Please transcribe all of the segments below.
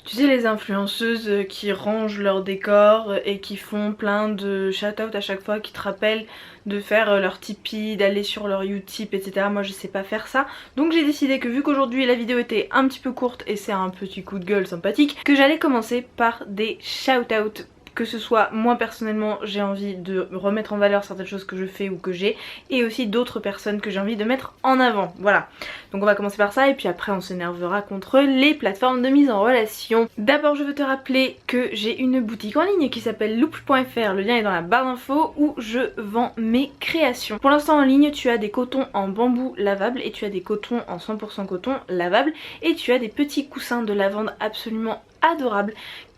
Tu sais, les influenceuses qui rangent leur décor et qui font plein de shout-out à chaque fois, qui te rappellent de faire leur Tipeee, d'aller sur leur Utip, etc. Moi je sais pas faire ça, donc j'ai décidé que vu qu'aujourd'hui la vidéo était un petit peu courte et c'est un petit coup de gueule sympathique, que j'allais commencer par des shout-out. Que ce soit moi personnellement j'ai envie de remettre en valeur certaines choses que je fais ou que j'ai, et aussi d'autres personnes que j'ai envie de mettre en avant, voilà. Donc on va commencer par ça et puis après on s'énervera contre les plateformes de mise en relation. D'abord je veux te rappeler que j'ai une boutique en ligne qui s'appelle louple.fr, le lien est dans la barre d'infos, où je vends mes créations. Pour l'instant en ligne tu as des cotons en bambou lavables et tu as des cotons en 100% coton lavables et tu as des petits coussins de lavande absolument adorables.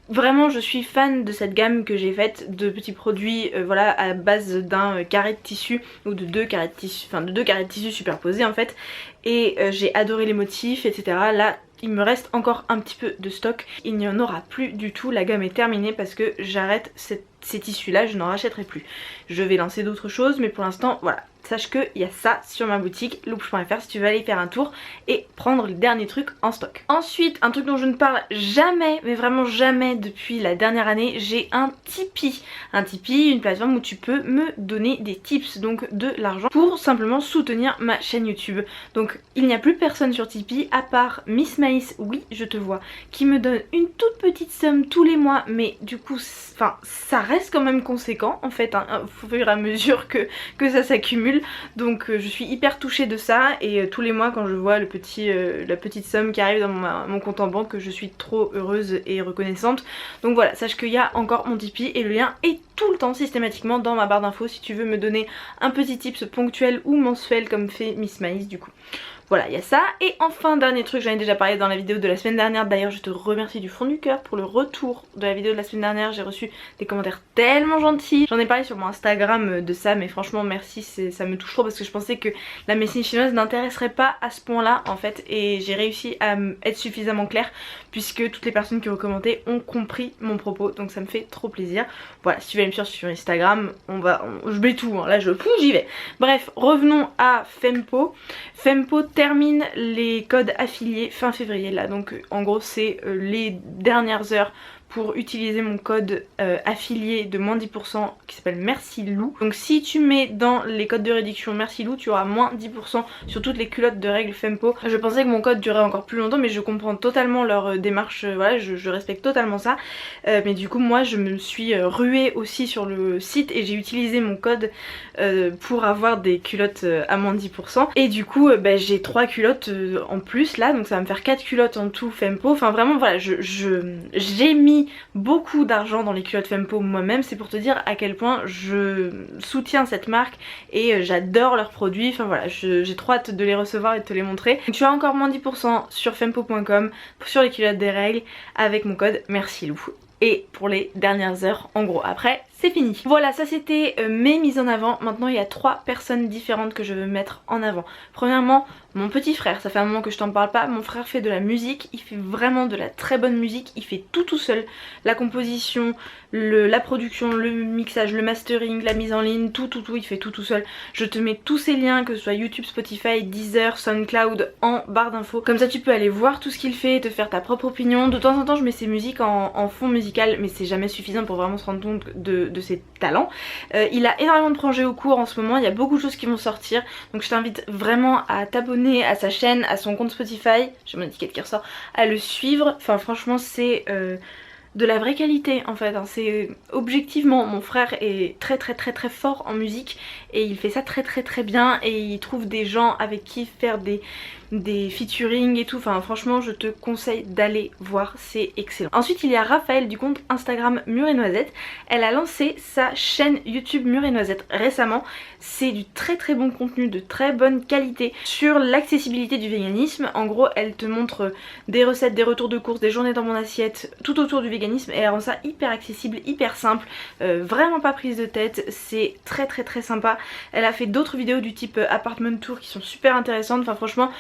Vraiment je suis fan de cette gamme que j'ai faite de petits produits voilà, à base d'un carré de tissu ou de deux carrés de tissu, enfin de deux carrés de tissu superposés en fait, et j'ai adoré les motifs etc. Là il me reste encore un petit peu de stock, il n'y en aura plus du tout, la gamme est terminée parce que j'arrête ces tissus là, je n'en rachèterai plus. Je vais lancer d'autres choses mais pour l'instant voilà, sache qu'il y a ça sur ma boutique louple.fr si tu veux aller faire un tour et prendre les derniers trucs en stock. Ensuite, un truc dont je ne parle jamais, mais vraiment jamais depuis la dernière année, j'ai un Tipeee. Un Tipeee, une plateforme où tu peux me donner des tips, donc de l'argent, pour simplement soutenir ma chaîne YouTube. Donc il n'y a plus personne sur Tipeee à part Miss Maïs, oui je te vois, qui me donne une toute petite somme tous les mois, mais du coup enfin ça reste quand même conséquent en fait, hein, au fur et à mesure que ça s'accumule. Donc je suis hyper touchée de ça et tous les mois quand je vois la petite somme qui arrive dans mon compte en banque, je suis trop heureuse et reconnaissante. Donc voilà, sache qu'il y a encore mon Tipeee et le lien est tout le temps systématiquement dans ma barre d'infos si tu veux me donner un petit tips ponctuel ou mensuel comme fait Miss Maïs du coup. Voilà, il y a ça. Et enfin, dernier truc, j'en ai déjà parlé dans la vidéo de la semaine dernière. D'ailleurs, je te remercie du fond du cœur pour le retour de la vidéo de la semaine dernière. J'ai reçu des commentaires tellement gentils. J'en ai parlé sur mon Instagram de ça, mais franchement, merci, ça me touche trop parce que je pensais que la médecine chinoise n'intéresserait pas à ce point-là, en fait. Et j'ai réussi à être suffisamment claire puisque toutes les personnes qui ont commenté ont compris mon propos. Donc ça me fait trop plaisir. Voilà, si tu veux aller me suivre sur Instagram, je mets tout, hein. Là, j'y vais. Bref, revenons à Fempo. Fempo termine les codes affiliés fin février là, donc en gros c'est les dernières heures pour utiliser mon code affilié de moins 10% qui s'appelle Merci Lou. Donc si tu mets dans les codes de réduction Merci Lou, tu auras moins 10% sur toutes les culottes de règles Fempo. Je pensais que mon code durait encore plus longtemps mais je comprends totalement leur démarche, voilà, je respecte totalement ça. Mais du coup moi je me suis ruée aussi sur le site et j'ai utilisé mon code pour avoir des culottes à moins 10%. Et du coup j'ai 3 culottes en plus là, donc ça va me faire 4 culottes en tout Fempo. Enfin vraiment voilà, j'ai mis beaucoup d'argent dans les culottes Fempo moi-même, c'est pour te dire à quel point je soutiens cette marque et j'adore leurs produits. Enfin voilà, j'ai trop hâte de les recevoir et de te les montrer. Donc, tu as encore moins 10% sur fempo.com sur les culottes des règles avec mon code Merci Lou. Et pour les dernières heures en gros, après c'est fini. Voilà, ça c'était mes mises en avant. Maintenant il y a 3 personnes différentes que je veux mettre en avant. Premièrement, mon petit frère, ça fait un moment que je t'en parle pas. Mon frère fait de la musique, il fait vraiment de la très bonne musique, il fait tout seul. La composition, la production, le mixage, le mastering, la mise en ligne, tout, il fait tout seul. Je te mets tous ces liens, que ce soit YouTube, Spotify, Deezer, SoundCloud, en barre d'infos. Comme ça tu peux aller voir tout ce qu'il fait et te faire ta propre opinion. De temps en temps je mets ses musiques en fond musical, mais c'est jamais suffisant pour vraiment se rendre compte de ses talents. Il a énormément de projets au cours en ce moment, il y a beaucoup de choses qui vont sortir. Donc je t'invite vraiment à t'abonner à sa chaîne, à son compte Spotify, j'ai mon étiquette qui ressort, à le suivre. Enfin franchement c'est de la vraie qualité en fait, hein. C'est objectivement, mon frère est très fort en musique et il fait ça très bien et il trouve des gens avec qui faire des featuring et tout. Enfin franchement je te conseille d'aller voir, c'est excellent. Ensuite il y a Raphaël du compte Instagram Mûre et Noisette. Elle a lancé sa chaîne YouTube Mûre et Noisette récemment. C'est du très bon contenu de très bonne qualité sur l'accessibilité du véganisme. En gros elle te montre des recettes, des retours de courses, des journées dans mon assiette, tout autour du véganisme, et elle rend ça hyper accessible, hyper simple, vraiment pas prise de tête, c'est très sympa. Elle a fait d'autres vidéos du type apartment tour qui sont super intéressantes. Enfin franchement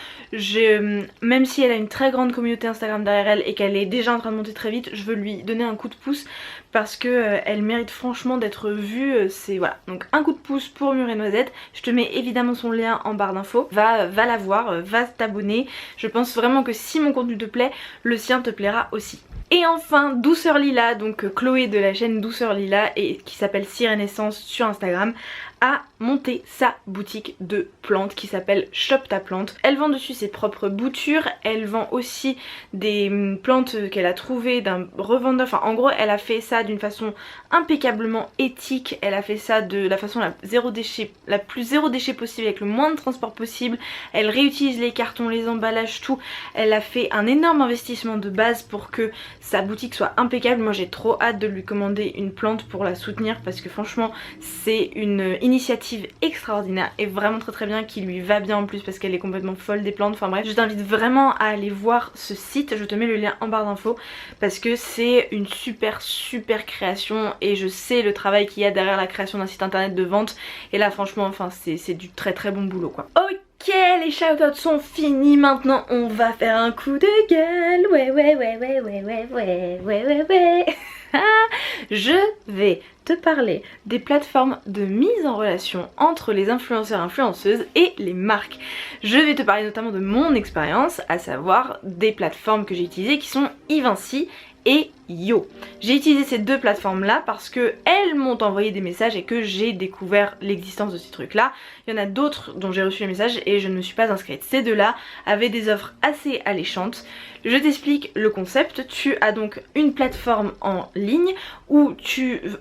même si elle a une très grande communauté Instagram derrière elle et qu'elle est déjà en train de monter très vite, je veux lui donner un coup de pouce parce que elle mérite franchement d'être vue. C'est voilà, donc un coup de pouce pour Mûre et Noisette. Je te mets évidemment son lien en barre d'infos, va la voir, va t'abonner. Je pense vraiment que si mon contenu te plaît, le sien te plaira aussi. Et enfin Douceur Lila, donc Chloé de la chaîne Douceur Lila et qui s'appelle Sirenaissance sur Instagram, a monté sa boutique de plantes qui s'appelle Shop ta plante. Elle vend dessus ses propres boutures, elle vend aussi des plantes qu'elle a trouvées d'un revendeur, enfin en gros elle a fait ça d'une façon impeccablement éthique, elle a fait ça de la façon la plus zéro déchet possible, avec le moins de transport possible, elle réutilise les cartons, les emballages, tout. Elle a fait un énorme investissement de base pour que sa boutique soit impeccable. Moi j'ai trop hâte de lui commander une plante pour la soutenir parce que franchement c'est une initiative extraordinaire et vraiment très bien, qui lui va bien en plus parce qu'elle est complètement folle des plantes. Enfin bref, je t'invite vraiment à aller voir ce site, je te mets le lien en barre d'infos parce que c'est une super création et je sais le travail qu'il y a derrière la création d'un site internet de vente et là franchement enfin c'est du très bon boulot quoi. Ok, les shoutouts sont finis, maintenant on va faire un coup de gueule. Ouais. Je vais te parler des plateformes de mise en relation entre les influenceurs, influenceuses et les marques. Je vais te parler notamment de mon expérience, à savoir des plateformes que j'ai utilisées qui sont Evinci et Yo. J'ai utilisé ces deux plateformes là parce que elles m'ont envoyé des messages et que j'ai découvert l'existence de ces trucs là. Il y en a d'autres dont j'ai reçu les messages et je ne me suis pas inscrite. Ces deux là avaient des offres assez alléchantes. Je t'explique le concept. Tu as donc une plateforme en ligne où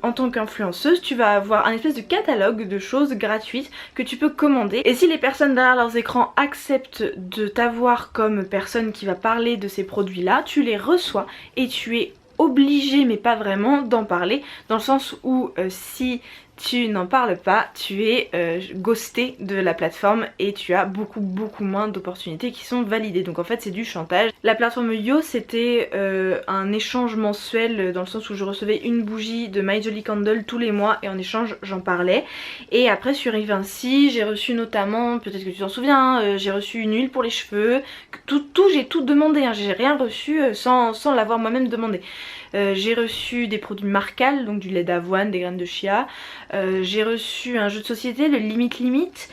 en tant qu'influenceuse, tu vas avoir un espèce de catalogue de choses gratuites que tu peux commander. Et si les personnes derrière leurs écrans acceptent de t'avoir comme personne qui va parler de ces produits là, tu les reçois et tu es obligé mais pas vraiment d'en parler, dans le sens où si tu n'en parles pas, tu es ghosté de la plateforme et tu as beaucoup moins d'opportunités qui sont validées. Donc en fait c'est du chantage. La plateforme Yo c'était un échange mensuel dans le sens où je recevais une bougie de My Jolly Candle tous les mois et en échange j'en parlais. Et après sur Evinci j'ai reçu notamment, peut-être que tu t'en souviens, j'ai reçu une huile pour les cheveux, j'ai tout demandé, hein, j'ai rien reçu sans l'avoir moi-même demandé. J'ai reçu des produits Marcal, donc du lait d'avoine, des graines de chia. J'ai reçu un jeu de société, le Limite.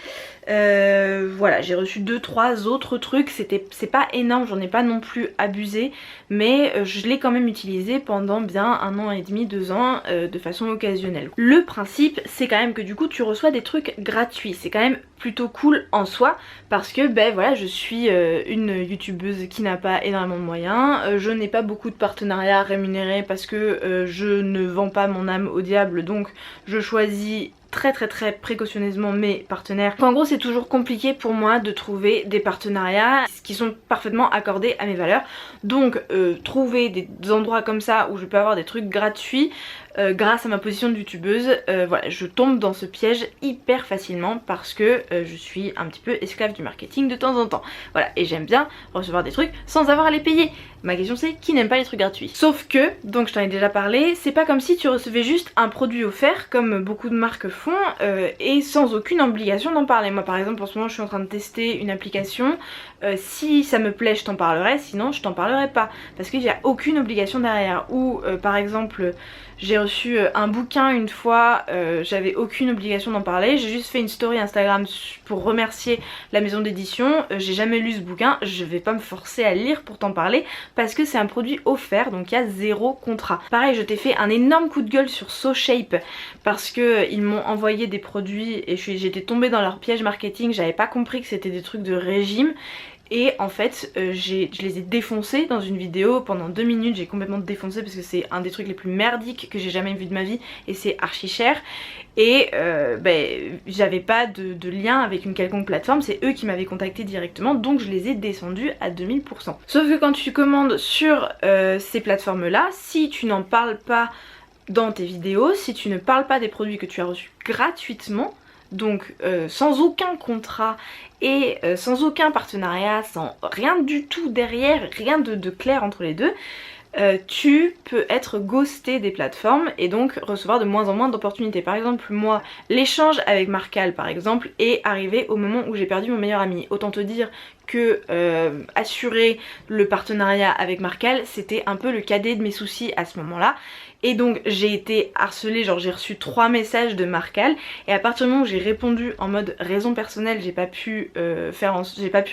Voilà, j'ai reçu 2-3 autres trucs, c'est pas énorme, j'en ai pas non plus abusé, mais je l'ai quand même utilisé pendant bien 1 an et demi, 2 ans, de façon occasionnelle. Le principe c'est quand même que du coup tu reçois des trucs gratuits, c'est quand même plutôt cool en soi parce que ben voilà, je suis une youtubeuse qui n'a pas énormément de moyens, je n'ai pas beaucoup de partenariats rémunérés parce que je ne vends pas mon âme au diable, donc je choisis très précautionneusement mes partenaires. En gros c'est toujours compliqué pour moi de trouver des partenariats qui sont parfaitement accordés à mes valeurs, donc trouver des endroits comme ça où je peux avoir des trucs gratuits grâce à ma position de youtubeuse, voilà, je tombe dans ce piège hyper facilement parce que je suis un petit peu esclave du marketing de temps en temps. Voilà, et j'aime bien recevoir des trucs sans avoir à les payer. Ma question c'est qui n'aime pas les trucs gratuits? Sauf que, donc je t'en ai déjà parlé, c'est pas comme si tu recevais juste un produit offert comme beaucoup de marques font et sans aucune obligation d'en parler. Moi par exemple en ce moment je suis en train de tester une application, si ça me plaît je t'en parlerai, sinon je t'en parlerai pas parce qu'il n'y a aucune obligation derrière. Ou par exemple j'ai reçu un bouquin une fois, j'avais aucune obligation d'en parler, j'ai juste fait une story Instagram pour remercier la maison d'édition, j'ai jamais lu ce bouquin, je vais pas me forcer à lire pour t'en parler parce que c'est un produit offert, donc il y a 0 contrat. Pareil, je t'ai fait un énorme coup de gueule sur SoShape parce que ils m'ont envoyé des produits et j'étais tombée dans leur piège marketing, j'avais pas compris que c'était des trucs de régime. Et en fait je les ai défoncés dans une vidéo pendant 2 minutes, j'ai complètement défoncé parce que c'est un des trucs les plus merdiques que j'ai jamais vu de ma vie et c'est archi cher. Et j'avais pas de lien avec une quelconque plateforme, c'est eux qui m'avaient contacté directement, donc je les ai descendus à 2000%. Sauf que quand tu commandes sur ces plateformes là, si tu n'en parles pas dans tes vidéos, si tu ne parles pas des produits que tu as reçus gratuitement, donc sans aucun contrat et sans aucun partenariat, sans rien du tout derrière, rien de clair entre les deux, tu peux être ghosté des plateformes et donc recevoir de moins en moins d'opportunités. Par exemple moi, l'échange avec Marcal par exemple est arrivé au moment où j'ai perdu mon meilleur ami. Autant te dire que assurer le partenariat avec Marcal, c'était un peu le cadet de mes soucis à ce moment-là. Et donc j'ai été harcelée, genre j'ai reçu 3 messages de Marcal et à partir du moment où j'ai répondu en mode raison personnelle, j'ai pas pu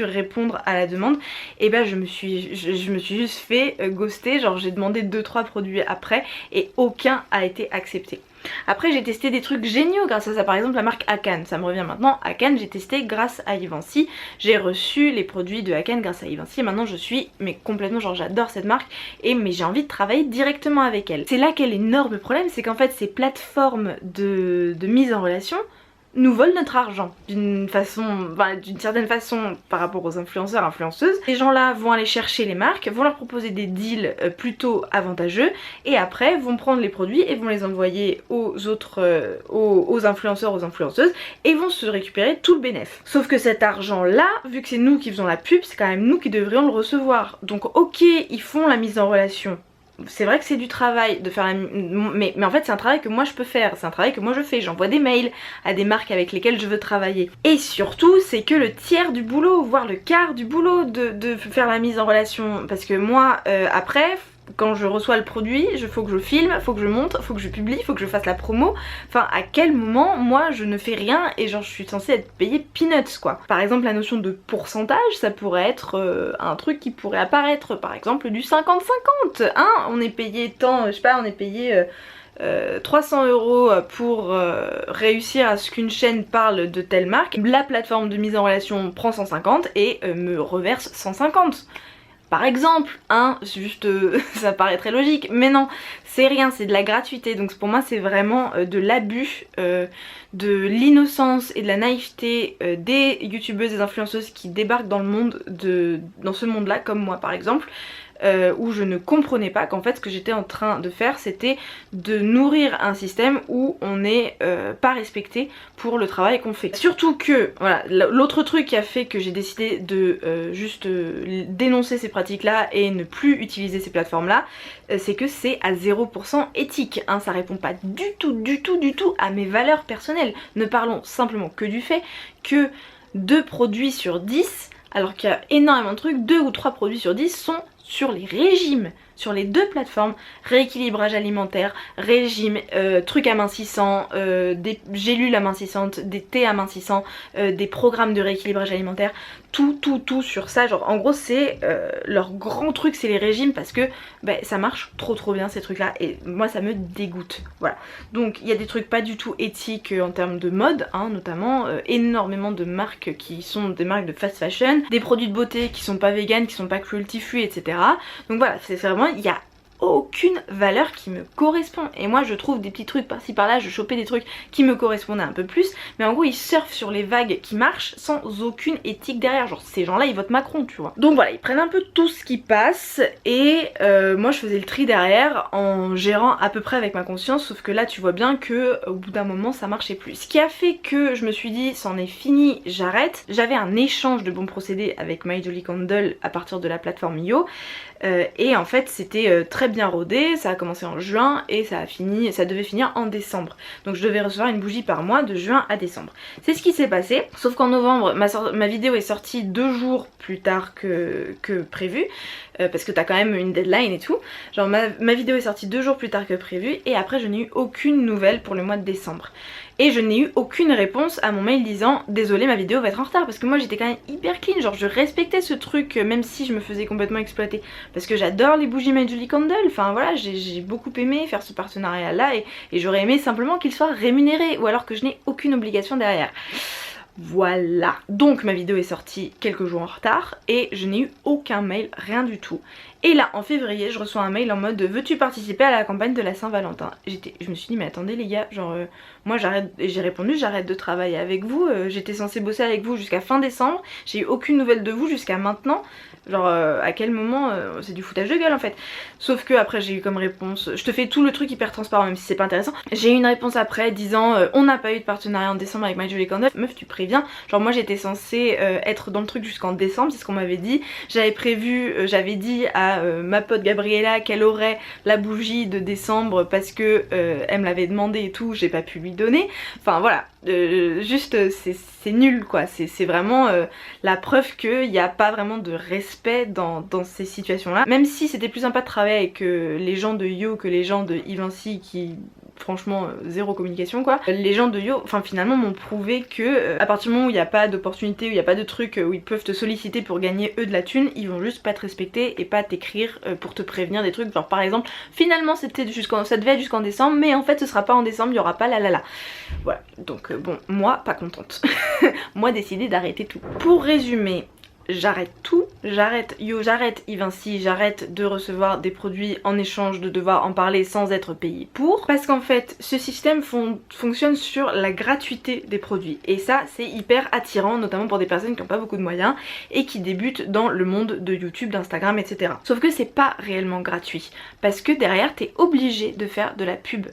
répondre à la demande, et ben je me suis juste fait ghoster, genre j'ai demandé 2-3 produits après et aucun a été accepté. Après j'ai testé des trucs géniaux grâce à ça, par exemple la marque Akan, ça me revient maintenant. Akan j'ai testé grâce à Givenchy, j'ai reçu les produits de Akan grâce à Givenchy et maintenant je suis mais complètement genre j'adore cette marque mais j'ai envie de travailler directement avec elle. C'est là qu'est l'énorme problème, c'est qu'en fait ces plateformes de mise en relation nous volent notre argent d'une certaine façon par rapport aux influenceurs, influenceuses. Ces gens là vont aller chercher les marques, vont leur proposer des deals plutôt avantageux et après vont prendre les produits et vont les envoyer aux autres, aux influenceurs, aux influenceuses et vont se récupérer tout le bénéfice. Sauf que cet argent là, vu que c'est nous qui faisons la pub, c'est quand même nous qui devrions le recevoir. Donc ok, ils font la mise en relation. C'est vrai que c'est du travail de faire mais en fait c'est un travail que moi je peux faire, c'est un travail que moi je fais, j'envoie des mails à des marques avec lesquelles je veux travailler. Et surtout c'est que le tiers du boulot, voire le quart du boulot de faire la mise en relation, parce que moi après quand je reçois le produit, il faut que je filme, faut que je monte, faut que je publie, faut que je fasse la promo. Enfin, à quel moment moi je ne fais rien et genre je suis censée être payée peanuts quoi. Par exemple la notion de pourcentage, ça pourrait être un truc qui pourrait apparaître, par exemple du 50-50, hein. On est payé tant, je sais pas, on est payé 300 € pour réussir à ce qu'une chaîne parle de telle marque. La plateforme de mise en relation prend 150 et me reverse 150. Par exemple, hein, juste ça paraît très logique, mais non, c'est rien, c'est de la gratuité, donc pour moi c'est vraiment de l'abus, de l'innocence et de la naïveté des youtubeuses, des influenceuses qui débarquent dans le monde, dans ce monde là, comme moi par exemple, où je ne comprenais pas qu'en fait ce que j'étais en train de faire c'était de nourrir un système où on n'est pas respecté pour le travail qu'on fait. Surtout que, voilà, l'autre truc qui a fait que j'ai décidé de juste dénoncer ces pratiques là et ne plus utiliser ces plateformes là, c'est que c'est à 0% éthique, hein, ça répond pas du tout à mes valeurs personnelles. Ne parlons simplement que du fait que 2 produits sur 10, alors qu'il y a énormément de trucs, 2 ou 3 produits sur 10 sont sur les régimes, sur les 2 plateformes, rééquilibrage alimentaire, régime, trucs amincissants, des gélules amincissantes, des thés amincissants, des programmes de rééquilibrage alimentaire, tout sur ça. Genre en gros c'est leur grand truc, c'est les régimes, parce que ça marche trop bien ces trucs là et moi ça me dégoûte. Voilà, donc il y a des trucs pas du tout éthiques en termes de mode, hein, notamment énormément de marques qui sont des marques de fast fashion, des produits de beauté qui sont pas vegan, qui sont pas cruelty free, etc. Donc voilà, c'est vraiment, il y a aucune valeur qui me correspond et moi je trouve des petits trucs par-ci par-là, je chopais des trucs qui me correspondaient un peu plus, mais en gros ils surfent sur les vagues qui marchent sans aucune éthique derrière, genre ces gens là ils votent Macron tu vois. Donc voilà, ils prennent un peu tout ce qui passe et moi je faisais le tri derrière en gérant à peu près avec ma conscience, sauf que là tu vois bien que au bout d'un moment ça marchait plus. Ce qui a fait que je me suis dit c'en est fini, j'arrête. J'avais un échange de bons procédés avec My Jolly Candle à partir de la plateforme Yo. Et en fait c'était très bien rodé, ça a commencé en juin et ça devait finir en décembre. Donc je devais recevoir une bougie par mois de juin à décembre. C'est ce qui s'est passé, sauf qu'en novembre ma vidéo est sortie 2 jours plus tard que prévu, parce que t'as quand même une deadline et tout. Genre ma vidéo est sortie 2 jours plus tard que prévu et après je n'ai eu aucune nouvelle pour le mois de décembre. Et je n'ai eu aucune réponse à mon mail disant désolé ma vidéo va être en retard, parce que moi j'étais quand même hyper clean, genre je respectais ce truc même si je me faisais complètement exploiter, parce que j'adore les bougies My Jolly Candle, enfin voilà, j'ai beaucoup aimé faire ce partenariat là et j'aurais aimé simplement qu'il soit rémunéré ou alors que je n'ai aucune obligation derrière. Voilà, donc ma vidéo est sortie quelques jours en retard et je n'ai eu aucun mail, rien du tout. Et là en février je reçois un mail en mode veux-tu participer à la campagne de la Saint-Valentin. Je me suis dit mais attendez les gars, genre moi j'arrête, j'ai répondu j'arrête de travailler avec vous, j'étais censée bosser avec vous jusqu'à fin décembre, j'ai eu aucune nouvelle de vous jusqu'à maintenant. Genre à quel moment c'est du foutage de gueule en fait. Sauf que après j'ai eu comme réponse, je te fais tout le truc hyper transparent même si c'est pas intéressant. J'ai eu une réponse après disant on n'a pas eu de partenariat en décembre avec My Jolly Candle. Meuf tu préviens, genre moi j'étais censée être dans le truc jusqu'en décembre, c'est ce qu'on m'avait dit. J'avais prévu, j'avais dit à à ma pote Gabriella qu'elle aurait la bougie de décembre parce que elle me l'avait demandé et tout, j'ai pas pu lui donner. Enfin voilà, juste c'est nul quoi, c'est vraiment la preuve qu'il n'y a pas vraiment de respect dans ces situations là. Même si c'était plus sympa de travailler avec les gens de Yo que les gens de Evency qui... franchement zéro communication quoi. Les gens de Yo enfin finalement m'ont prouvé que à partir du moment où il n'y a pas d'opportunité, où il n'y a pas de truc où ils peuvent te solliciter pour gagner eux de la thune, ils vont juste pas te respecter et pas t'écrire pour te prévenir des trucs, genre par exemple finalement ça devait être jusqu'en décembre mais en fait ce sera pas en décembre, il y aura pas la la la. Voilà donc bon moi pas contente. Moi décidé d'arrêter tout. Pour résumer, j'arrête tout, j'arrête Yo, j'arrête Evency, j'arrête de recevoir des produits en échange, de devoir en parler sans être payé pour. Parce qu'en fait, ce système fonctionne sur la gratuité des produits. Et ça, c'est hyper attirant, notamment pour des personnes qui n'ont pas beaucoup de moyens et qui débutent dans le monde de YouTube, d'Instagram, etc. Sauf que c'est pas réellement gratuit. Parce que derrière, t'es obligé de faire de la pub.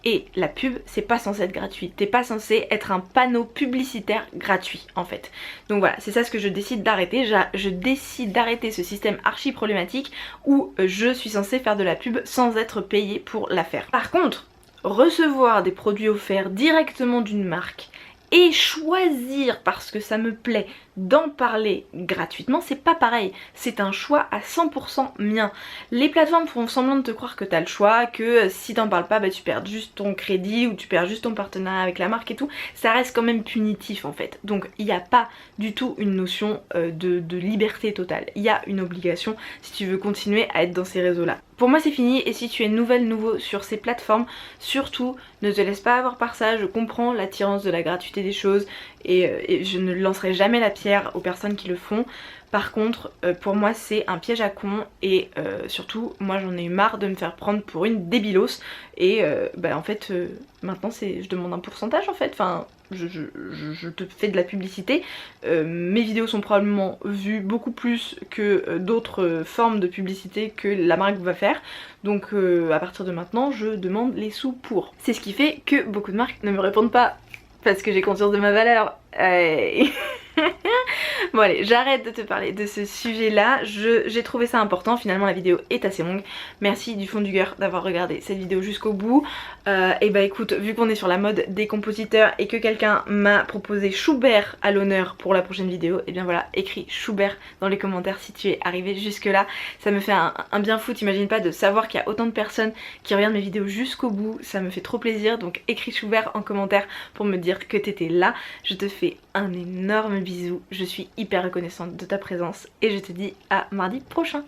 Et la pub, c'est pas censé être gratuit. T'es pas censé être un panneau publicitaire gratuit en fait. Donc voilà, c'est ça ce que je décide d'arrêter. Je décide d'arrêter ce système archi problématique où je suis censée faire de la pub sans être payée pour la faire. Par contre, recevoir des produits offerts directement d'une marque et choisir parce que ça me plaît d'en parler gratuitement, c'est pas pareil, c'est un choix à 100% mien. Les plateformes font semblant de te croire que t'as le choix, que si t'en parles pas bah tu perds juste ton crédit ou tu perds juste ton partenariat avec la marque et tout, ça reste quand même punitif en fait. Donc il n'y a pas du tout une notion de liberté totale, il y a une obligation si tu veux continuer à être dans ces réseaux là. Pour moi c'est fini et si tu es nouveau sur ces plateformes, surtout ne te laisse pas avoir par ça, je comprends l'attirance de la gratuité des choses et je ne lancerai jamais la pierre aux personnes qui le font. Par contre pour moi c'est un piège à con et surtout moi j'en ai eu marre de me faire prendre pour une débilos et bah en fait maintenant je demande un pourcentage en fait, enfin je te fais de la publicité, mes vidéos sont probablement vues beaucoup plus que d'autres formes de publicité que la marque va faire, donc à partir de maintenant je demande les sous pour. C'est ce qui fait que beaucoup de marques ne me répondent pas parce que j'ai conscience de ma valeur. Bon allez, j'arrête de te parler de ce sujet là, j'ai trouvé ça important, finalement la vidéo est assez longue. Merci du fond du cœur d'avoir regardé cette vidéo jusqu'au bout. Et bah écoute, vu qu'on est sur la mode des compositeurs et que quelqu'un m'a proposé Schubert à l'honneur pour la prochaine vidéo, et bien voilà, écris Schubert dans les commentaires si tu es arrivé jusque là. Ça me fait un bien fou, t'imagines pas de savoir qu'il y a autant de personnes qui regardent mes vidéos jusqu'au bout, ça me fait trop plaisir, donc écris Schubert en commentaire pour me dire que t'étais là. Je te fais un énorme bisou, je suis hyper reconnaissante de ta présence et je te dis à mardi prochain.